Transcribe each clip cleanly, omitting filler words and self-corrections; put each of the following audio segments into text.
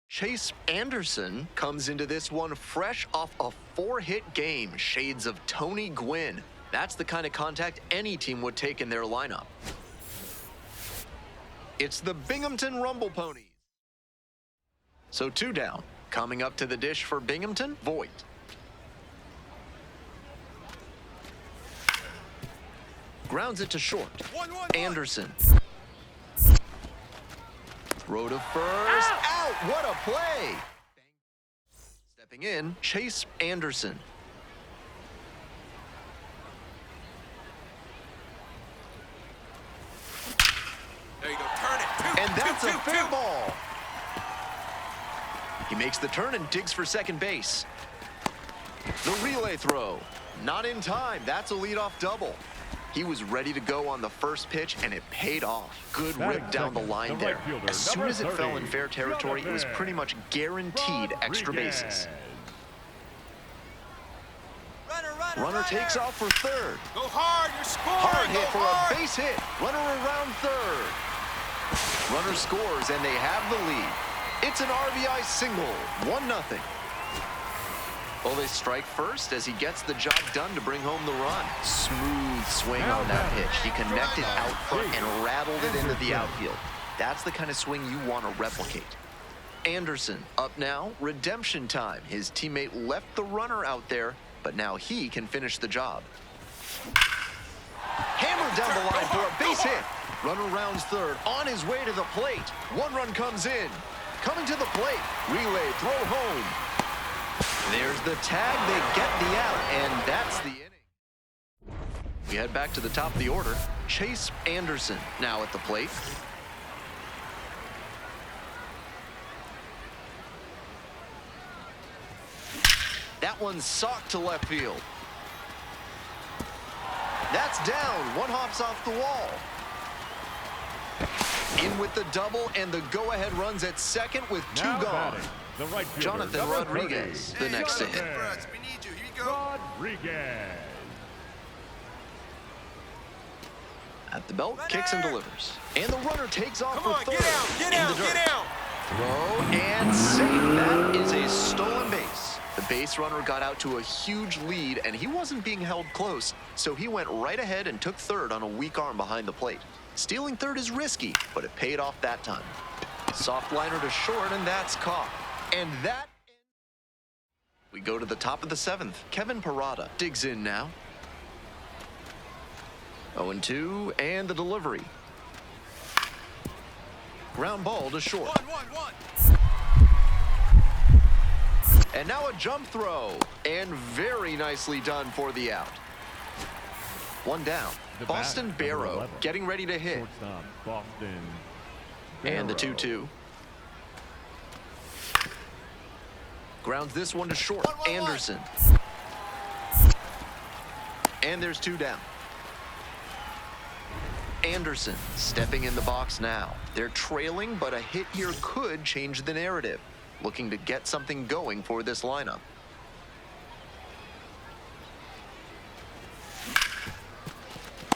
Chase Anderson comes into this one fresh off a 4-hit game, shades of Tony Gwynn. That's the kind of contact any team would take in their lineup. It's the Binghamton Rumble Ponies. So 2 down. Coming up to the dish for Binghamton, Voigt. Grounds it to short. Anderson. Throw to first. Out! What a play! Stepping in, Chase Anderson. There you go, turn it. And that's a fair ball. He makes the turn and digs for second base. The relay throw. Not in time. That's a leadoff double. He was ready to go on the first pitch, and it paid off. Good rip down the line there. As soon as it fell in fair territory, it was pretty much guaranteed extra bases. Runner takes off for third. Go hard, you're scoring. Hard hit for a base hit. Runner around third. Runner scores, and they have the lead. It's an RBI single, 1-0. Well, they strike first as he gets the job done to bring home the run. Smooth swing on that pitch. He connected out front and rattled it into the outfield. That's the kind of swing you want to replicate. Anderson up now, redemption time. His teammate left the runner out there, but now he can finish the job. Hammered down the line for a base hit. Runner rounds third, on his way to the plate. 1 run comes in. Coming to the plate, relay, throw home. There's the tag, they get the out, and that's the inning. We head back to the top of the order. Chase Anderson now at the plate. That one's socked to left field. That's down, 1 hops off the wall. In with the double, and the go-ahead runs at second with 2 gone. The right fielder, Jonathan Rodriguez, the next to hit. We need you. Here you go. Rodriguez. At the belt, kicks and delivers. And the runner takes off Come on, for third. get out, get out. Throw and save. That is a stolen base. The base runner got out to a huge lead, and he wasn't being held close, so he went right ahead and took third on a weak arm behind the plate. Stealing third is risky, but it paid off that time. Soft liner to short, and that's caught. And that... We go to the top of the 7th. Kevin Parada digs in now. 0-2, and the delivery. Ground ball to short. 1-1-1. And now a jump throw, and very nicely done for the out. 1 down. Boston Barrow getting ready to hit. Shortstop, Boston And the Barrow. 2-2. Grounds this one to short. 1-1-1. Anderson. And there's 2 down. Anderson stepping in the box now. They're trailing, but a hit here could change the narrative. Looking to get something going for this lineup.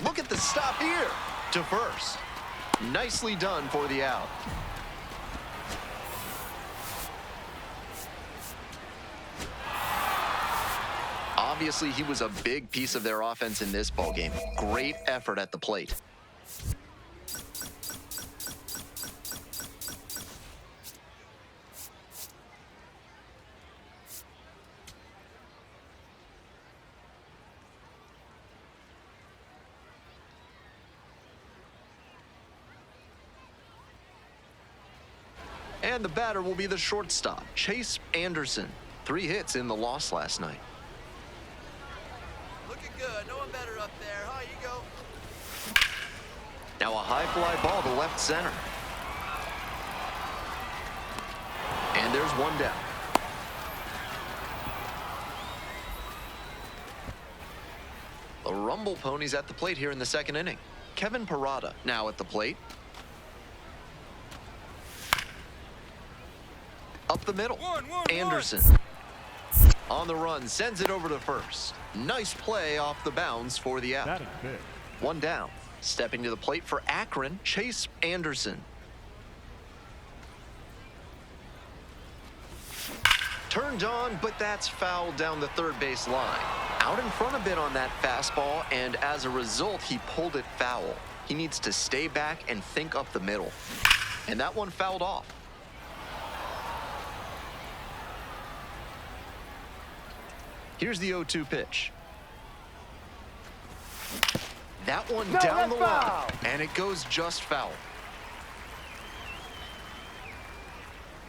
Look at the stop here. To first. Nicely done for the out. Obviously, he was a big piece of their offense in this ballgame. Great effort at the plate. And the batter will be the shortstop, Chase Anderson. 3 hits in the loss last night. Looking good. No one better up there. Huh, you go. Now a high fly ball to left center. And there's 1 down. The Rumble Ponies at the plate here in the 2nd inning. Kevin Parada now at the plate. Up the middle. Anderson. On the run, sends it over to first. Nice play off the bounds for the out. That is big. 1 down. Stepping to the plate for Akron, Chase Anderson. Turned on, but that's fouled down the third base line. Out in front a bit on that fastball, and as a result, he pulled it foul. He needs to stay back and think up the middle. And that one fouled off. Here's the 0-2 pitch. That one down the line, and it goes just foul.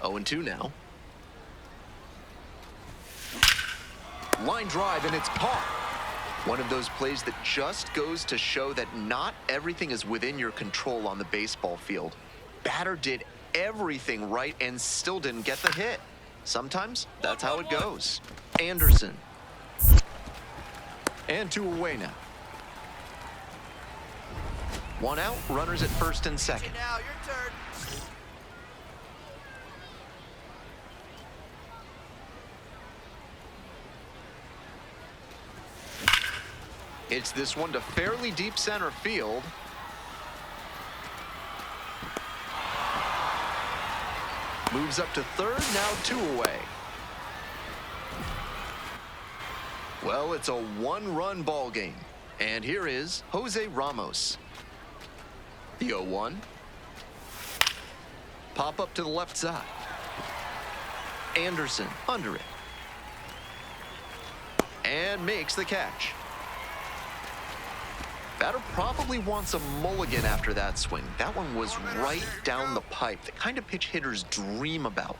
0-2 now. Line drive, and it's caught. One of those plays that just goes to show that not everything is within your control on the baseball field. Batter did everything right and still didn't get the hit. Sometimes that's how it goes. Anderson. And 2 away now. 1 out, runners at first and second. Now, your turn. It's this one to fairly deep center field. Moves up to third, now 2 away. Well, it's a 1-run ball game. And here is Jose Ramos. The 0-1. Pop up to the left side. Anderson under it. And makes the catch. Batter probably wants a mulligan after that swing. That one was right down the pipe, the kind of pitch hitters dream about.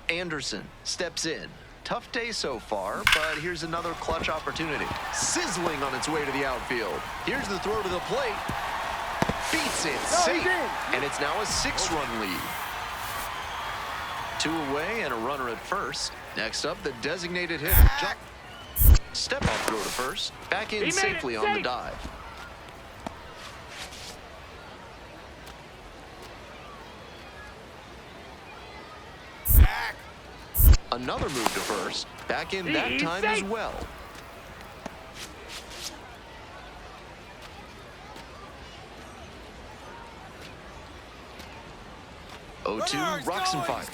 Anderson steps in. Tough day so far, but here's another clutch opportunity. Sizzling on its way to the outfield. Here's the throw to the plate. Beats it, safe, and it's now a 6-run lead. 2 away and a runner at first. Next up, the designated hitter. Step off throw to first. Back in safely on the dive. Another move to first. Back in that time as well. Rocks and fires.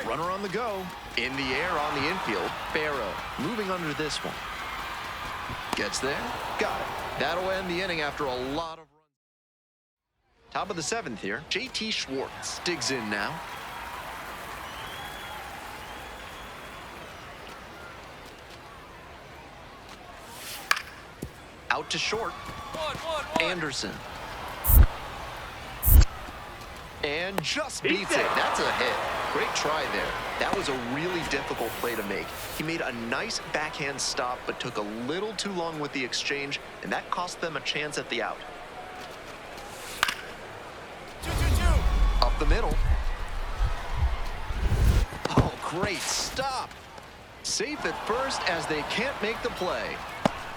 Runner on the go. In the air on the infield. Barrow moving under this one. Gets there. Got it. That'll end the inning after a lot of runs. Top of the 7th here. JT Schwartz digs in now. Out to short. Anderson. And just beats it. That's a hit. Great try there. That was a really difficult play to make. He made a nice backhand stop, but took a little too long with the exchange, and that cost them a chance at the out. 2-2-2. Up the middle. Oh, great stop. Safe at first as they can't make the play.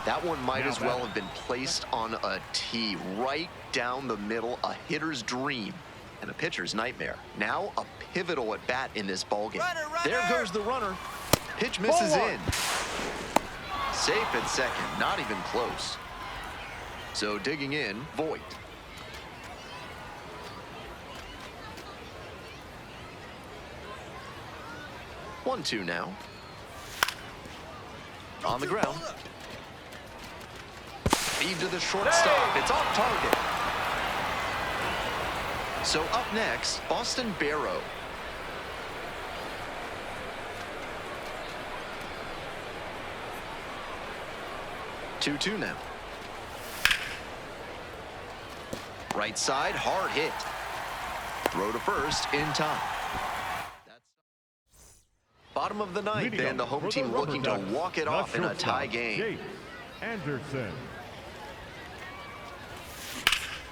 That one might as well have been placed on a tee right down the middle, a hitter's dream and a pitcher's nightmare. Now a pivotal at bat in this ballgame. There goes the runner. Pitch misses in. Safe at second, not even close. So digging in, Voit. One, 2 now. On the ground. Feed to the shortstop. It's off target. So up next, Boston Barrow. Two now. Right side, hard hit. Throw to first in time. Bottom of the 9th, and the home team looking to walk it off in a tie game. Anderson.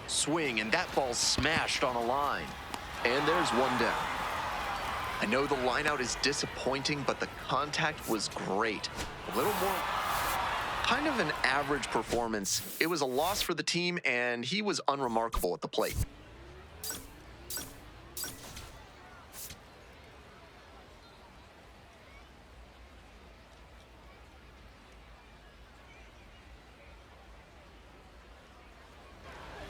Swing, and that ball's smashed on a line. And there's one down. I know the lineout is disappointing, but the contact was great. A little more, kind of an average performance. It was a loss for the team, and he was unremarkable at the plate.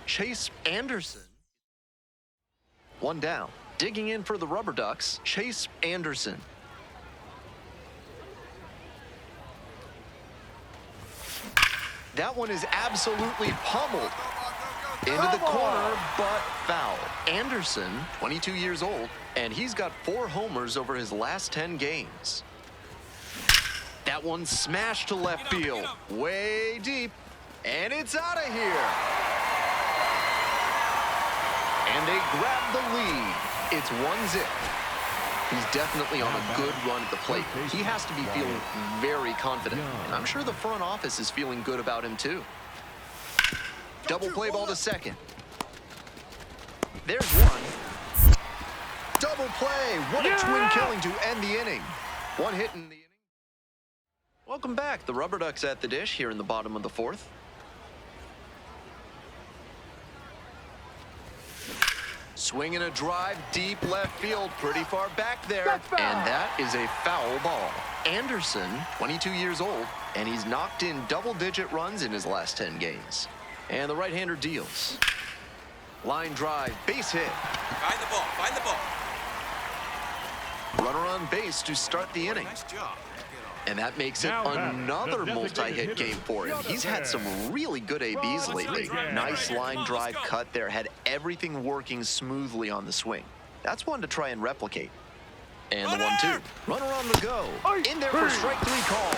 Chase Anderson. One down. Digging in for the Rubber Ducks, Chase Anderson. That one is absolutely pummeled into the corner, but foul. Anderson, 22 years old, and he's got 4 homers over his last 10 games. That one smashed to left field, way deep, and it's out of here. And they grab the lead. It's 1-0. He's definitely on a good run at the plate. He has to be feeling very confident, and I'm sure the front office is feeling good about him too. Double play ball to second. There's one. Double play. What a twin killing to end the inning. One hit in the inning. Welcome back. The Rubber Ducks at the dish here in the bottom of the 4th. Swinging a drive deep left field, pretty far back there. And that is a foul ball. Anderson, 22 years old, and he's knocked in double-digit runs in his last 10 games. And the right-hander deals. Line drive, base hit. Find the ball. Find the ball. Runner on base to start the inning. Nice job. And that makes it another multi-hit game for him. He's had some really good ABs lately. Nice line drive cut there. Had everything working smoothly on the swing. That's one to try and replicate. And the 1-2. Runner on the go. In there for strike 3 call.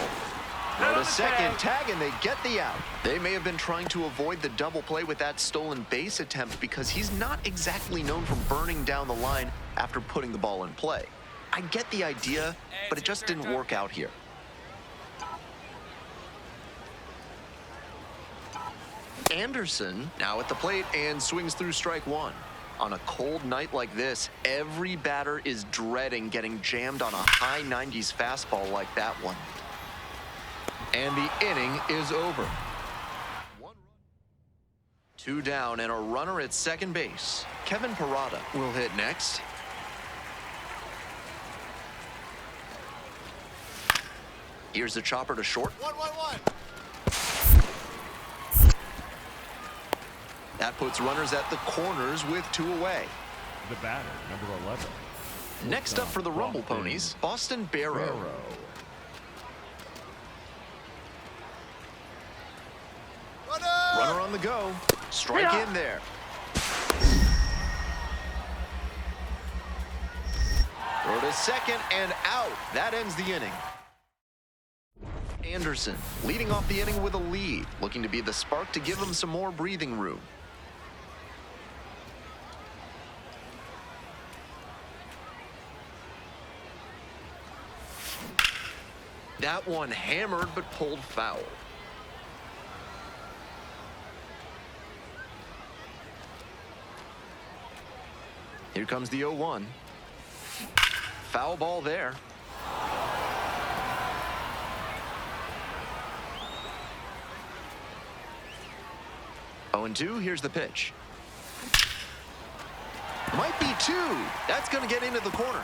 Go to second, tag, and they get the out. They may have been trying to avoid the double play with that stolen base attempt because he's not exactly known for burning down the line after putting the ball in play. I get the idea, but it just didn't work out here. Anderson now at the plate and swings through strike 1. On a cold night like this, every batter is dreading getting jammed on a high 90s fastball like that one. And the inning is over. 2 down and a runner at second base. Kevin Parada will hit next. Here's the chopper to short. 1-1-1. That puts runners at the corners with 2 away. The batter, number 11. Next up for the Rumble Ponies, Boston Barrow. Runner on the go. Strike in there. Throw to second and out. That ends the inning. Anderson leading off the inning with a lead, looking to be the spark to give him some more breathing room. That one hammered but pulled foul. Here comes the 0-1. Foul ball there. Oh, and 2, here's the pitch. Might be 2. That's going to get into the corner.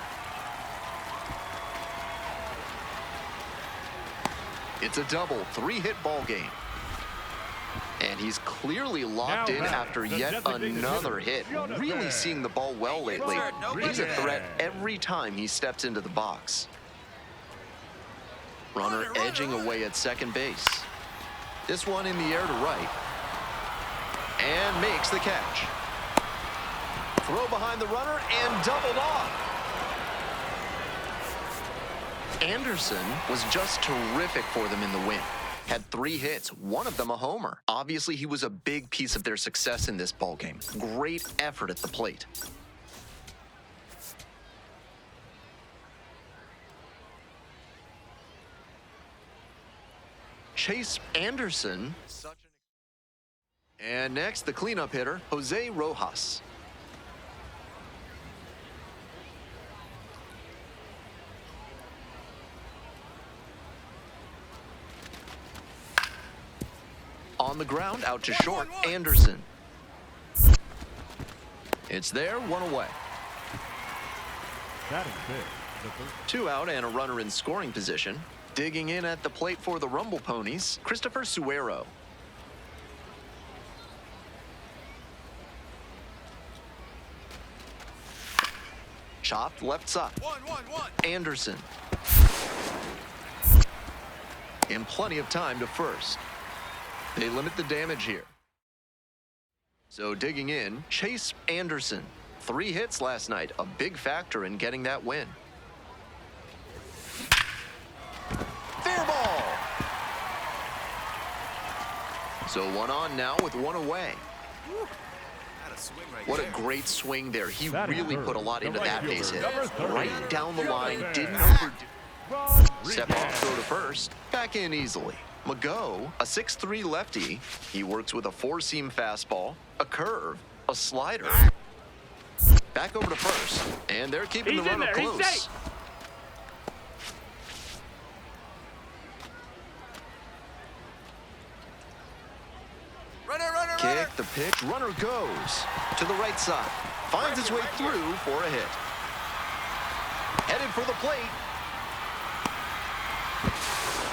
It's a double, 3-hit ball game. And he's clearly locked in after yet another hit. Really seeing the ball well lately. He's a threat every time he steps into the box. Runner edging away at second base. This one in the air to right. And makes the catch. Throw behind the runner and doubled off. Anderson was just terrific for them in the win. Had 3 hits, one of them a homer. Obviously, he was a big piece of their success in this ballgame. Great effort at the plate. Chase Anderson. And next, the cleanup hitter, Jose Rojas. On the ground, out to short, Anderson. It's there, 1 away. That is big. 2 out and a runner in scoring position. Digging in at the plate for the Rumble Ponies, Christopher Suero. Chopped left side. 1-1-1. Anderson. In plenty of time to first. They limit the damage here. So digging in, Chase Anderson. 3 hits last night, a big factor in getting that win. Fair ball! So 1 on now with 1 away. What a great swing there. He really put a lot into that base hit. Right down the line, didn't overdo. Step off, throw to first. Back in easily. Mago, a 6'3 lefty. He works with a 4-seam fastball, a curve, a slider. Back over to first. And they're keeping the runner close. Kick, the pitch, runner goes to the right side. Finds its way through for a hit. Headed for the plate.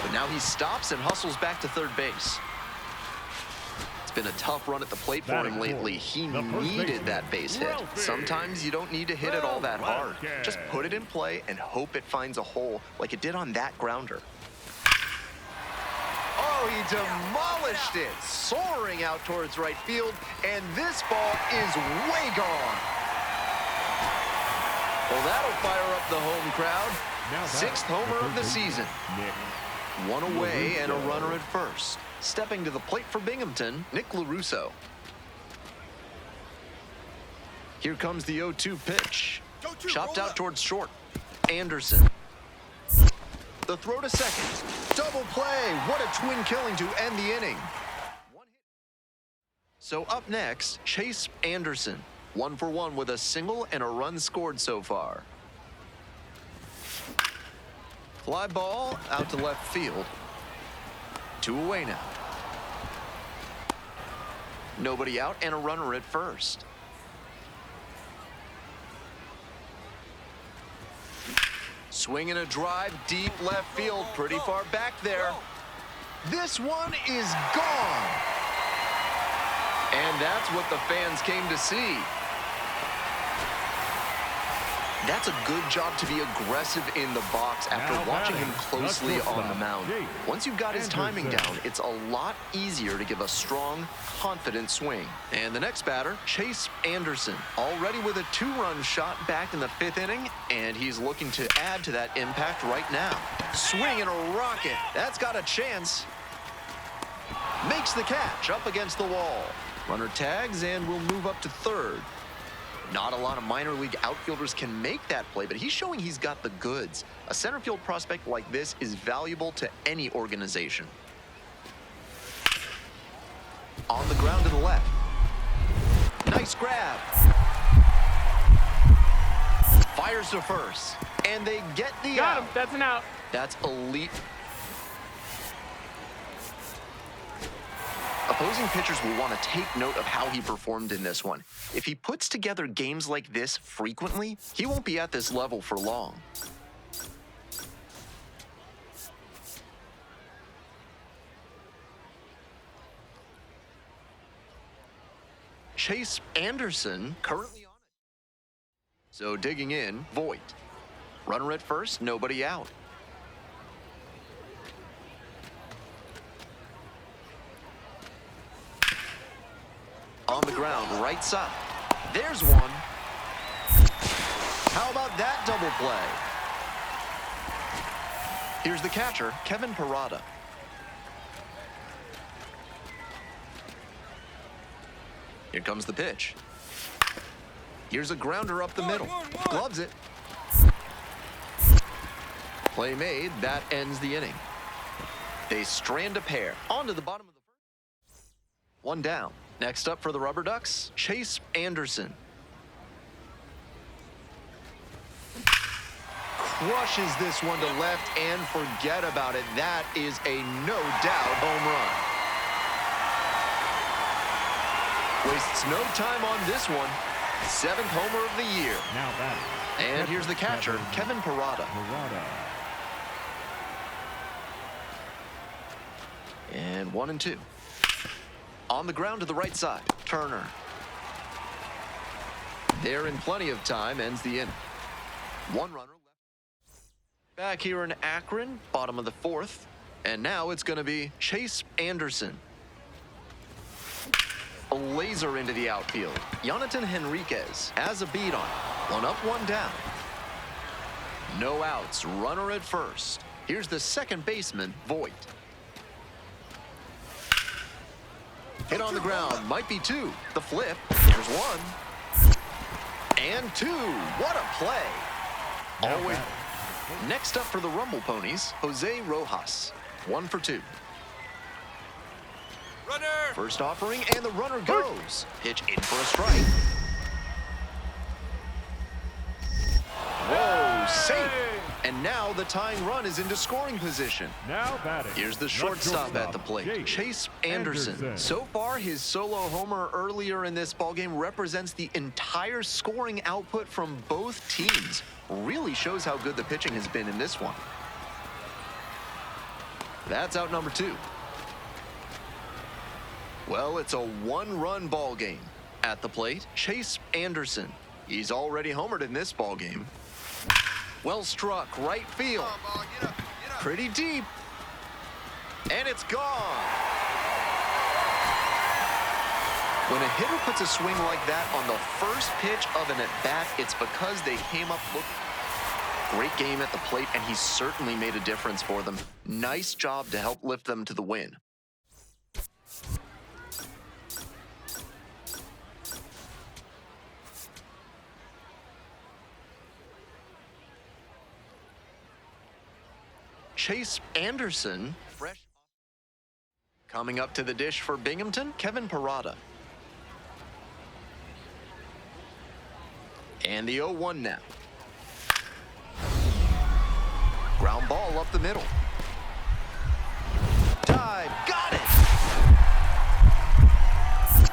But now he stops and hustles back to third base. It's been a tough run at the plate for him lately. He needed that base hit. Sometimes you don't need to hit it all that hard. Just put it in play and hope it finds a hole like it did on that grounder. Oh, he demolished it, soaring out towards right field, and this ball is way gone. Well, that'll fire up the home crowd. 6th homer of the season. 1 away and a runner at first. Stepping to the plate for Binghamton, Nick LaRusso. Here comes the 0-2 pitch. Chopped out towards short. Anderson. The throw to second. Double play. What a twin killing to end the inning. So up next, Chase Anderson. 1 for 1 with a single and a run scored so far. Fly ball out to left field. 2 away now. Nobody out and a runner at first. Swing and a drive, deep left field, pretty far back there. This one is gone. And that's what the fans came to see. That's a good job to be aggressive in the box after watching him closely on the mound. Once you've got his timing down, it's a lot easier to give a strong, confident swing. And the next batter, Chase Anderson, already with a 2-run shot back in the 5th inning, and he's looking to add to that impact right now. Swing and a rocket. That's got a chance. Makes the catch up against the wall. Runner tags and will move up to third. Not a lot of minor league outfielders can make that play, but he's showing he's got the goods. A center field prospect like this is valuable to any organization. On the ground to the left. Nice grab. Fires to first. And they get the Got out. him. That's an out. That's elite. Opposing pitchers will want to take note of how he performed in this one. If he puts together games like this frequently, he won't be at this level for long. Chase Anderson currently on it. So digging in, Voit. Runner at first, nobody out. On the ground, right side. There's one. How about that double play? Here's the catcher, Kevin Parada. Here comes the pitch. Here's a grounder up the middle. Gloves it. Play made. That ends the inning. They strand a pair. On to the bottom of the first. 1 down. Next up for the Rubber Ducks, Chase Anderson. Crushes this one to left and forget about it. That is a no-doubt home run. Wastes no time on this one. 7th homer of the year. Now batting. And here's the catcher, Kevin Parada. And 1 and 2. On the ground to the right side, Turner. There in plenty of time, ends the inning. 1 runner left. Back here in Akron, bottom of the 4th. And now it's going to be Chase Anderson. a laser into the outfield. Jonathan Henriquez has a beat on it. One up, one down. No outs, runner at first. Here's the second baseman, Voit. Hit on the ground, might be two. The flip, here's one. And two, what a play. Always. Next up for the Rumble Ponies, Jose Rojas. 1 for 2. Runner! First offering, and the runner goes. Pitch in for a strike. Whoa, safe. And now the tying run is into scoring position. Now batting. Here's the shortstop at the plate, Chase Anderson. So far, his solo homer earlier in this ballgame represents the entire scoring output from both teams. Really shows how good the pitching has been in this one. That's out number 2. Well, it's a one-run ball game. At the plate, Chase Anderson. He's already homered in this ball game. Well struck, right field. Come on, get up, get up. Pretty deep. And it's gone. When a hitter puts a swing like that on the first pitch of an at-bat, it's because they came up looking. Great game at the plate, and he certainly made a difference for them. Nice job to help lift them to the win. Chase Anderson, fresh. Coming up to the dish for Binghamton, Kevin Parada. And the 0-1 now. Ground ball up the middle. Dive, got it!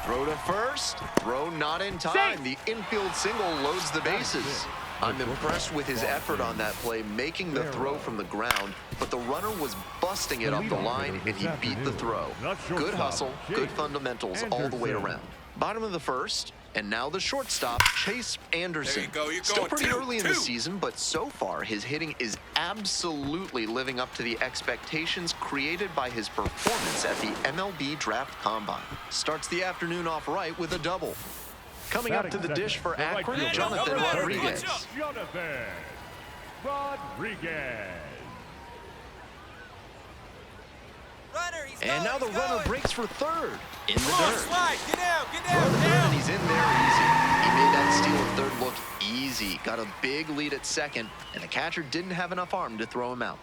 Throw to first, throw not in time. The infield single loads the bases. I'm impressed with his effort on that play, making the throw from the ground, but the runner was busting it up the line, and he beat the throw. Good hustle, good fundamentals all the way around. Bottom of the first, and now the shortstop, Chase Anderson. There you go, you're Still going pretty two, early in two. the season, but so far his hitting is absolutely living up to the expectations created by his performance at the MLB Draft Combine. Starts the afternoon off right with a double. Coming up to the dish for Akron, Jonathan Rodriguez. Jonathan Rodriguez. Runner, he's And now the going, runner going. breaks for third in the Come on, dirt. slide, get down, And he's in there easy. He made that steal at third look easy. Got a big lead at second, and the catcher didn't have enough arm to throw him out.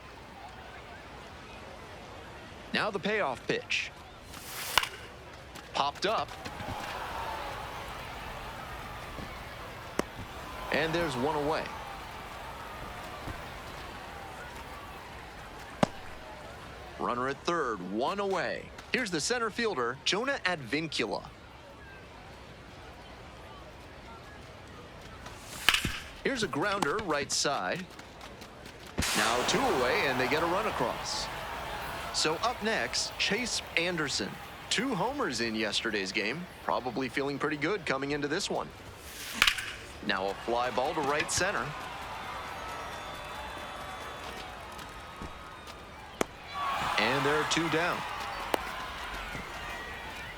Now the payoff pitch. Popped up. And there's one away. Runner at third, one away. Here's the center fielder, Jonah Advincula. Here's a grounder, right side. Now 2 away, and they get a run across. So up next, Chase Anderson. 2 homers in yesterday's game. Probably feeling pretty good coming into this one. Now a fly ball to right center. And there are 2 down.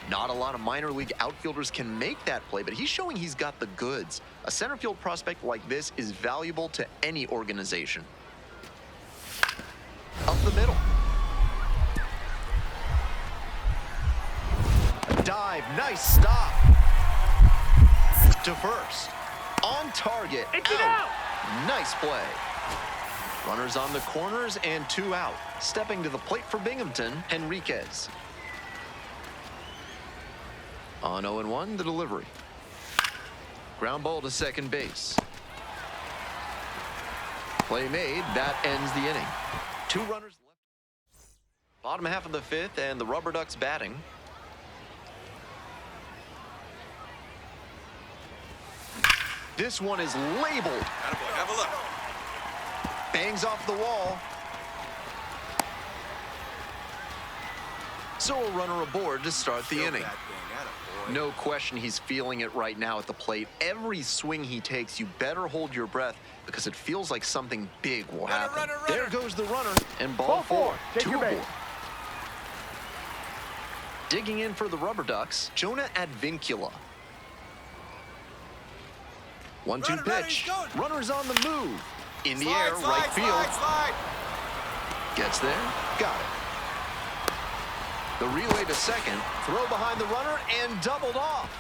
Not a lot of minor league outfielders can make that play, but he's showing he's got the goods. A center field prospect like this is valuable to any organization. Up the middle. Dive, nice stop. To first. On target, out. Nice play. Runners on the corners and 2 out. Stepping to the plate for Binghamton, Henriquez. On 0-1, the delivery. Ground ball to second base. Play made, that ends the inning. 2 runners left. Bottom half of the 5th, and the Rubber Ducks batting. This one is labeled. Attaboy, have a look. Bangs off the wall. So a runner aboard to start the Feel inning. that thing, attaboy. No question he's feeling it right now at the plate. Every swing he takes, you better hold your breath because it feels like something big will happen. Runner. There goes the runner, and ball 4. Take 2 your aboard. base. Digging in for the Rubber Ducks, Jonah Advincula. 1-2 Runner, runner, pitch. he's going. Runner's on the move. In the Slide, air, slide, right field. slide. Gets there, got it. The relay to second, throw behind the runner, and doubled off.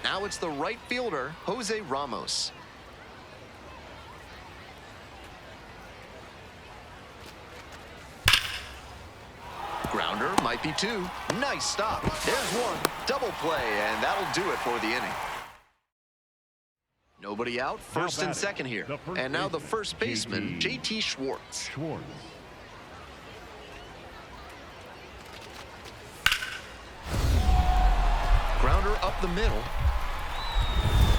Now it's the right fielder, Jose Ramos. Grounder might be two. Nice stop. There's one. Double play, and that'll do it for the inning. Nobody out, first and batting, second here. the first And now the baseman, first baseman, JT JT Schwartz. Schwartz. Grounder up the middle.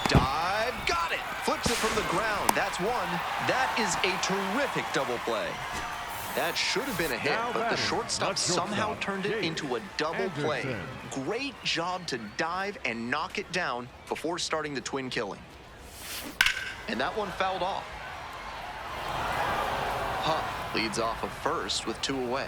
Dive, got it. Flips it from the ground. That's one. That is a terrific double play. That should have been a hit, Now but the batting, shortstop the somehow shortstop, turned it Jake into a double play. Anderson. Great job to dive and knock it down before starting the twin killing. And that one fouled off. Hupp leads off of first with 2 away.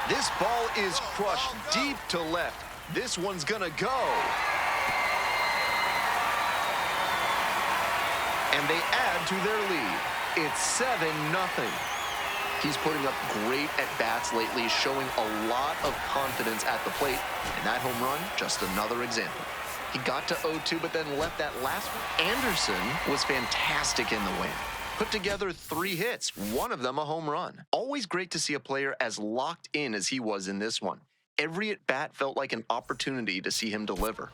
This ball is crushed deep to left. This one's gonna go. And they add to their lead. It's 7-0. He's putting up great at-bats lately, showing a lot of confidence at the plate. And that home run, just another example. He got to 0-2, but then left that last one. Anderson was fantastic in the win. Put together 3 hits, one of them a home run. Always great to see a player as locked in as he was in this one. Every at-bat felt like an opportunity to see him deliver.